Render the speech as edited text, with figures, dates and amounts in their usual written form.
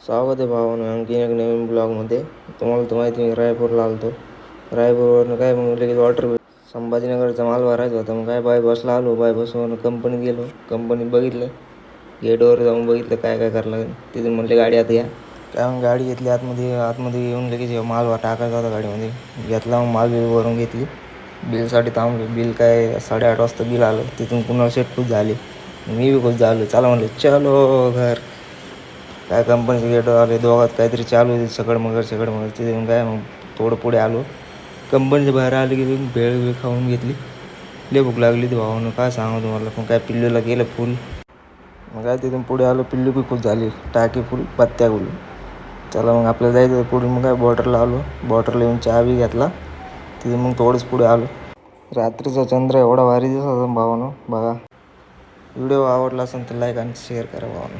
स्वागत आहे भावानं आणखी एक नवीन ब्लॉगमध्ये. तुम्हाला तर माहिती मी रायपूरला आलो होतो. रायपूरवरनं काय मग लगेच ऑर्डर संभाजीनगरचा माल भरायचा होता. मग काय बाय बसला आलो, बाय बसवरून कंपनीत गेलो. कंपनीत बघितलं, गेटवर जाऊन बघितलं काय काय करायला लागेल. तिथून म्हटले गाडी आता या. काय मग गाडी घेतली आतमध्ये येऊन लगेच माल टाकायचा होता गाडीमध्ये. घेतला मग माल बिल भरून घेतली. बिलसाठी थांबलो. बिल काय 8:30 वाजता बिल आलं. तिथून पुन्हा सेट खुश झाले. मी बी खुश झालो. चला म्हणले चलो घर. काय कंपनीचे गेटवर आले, दोघात काहीतरी चालू आहे सगळं मगर तिथे काय मग थोडं पुढे आलो. कंपनीच्या बाहेर आले की भेळ खाऊन घेतली. लय भूक लागली ती भावानं, काय सांगू तुम्हाला. पण काय पिल्लूला गेलं फुल. मग काय तिथून पुढे आलो, पिल्लू बी खुश झाली. टाकी फुल, पत्त्या फुल. चला मग आपल्याला जायचं पुढे. मग काय बॉर्डरला आलो. बॉर्डरला येऊन चहा बी घेतला. तिथे मग थोडंच पुढे आलो. रात्रीचा चंद्र एवढा भारी दिसत होता भावानं. बघा, व्हिडिओ आवडला असेल तर लाईक आणि शेअर करा भावानं.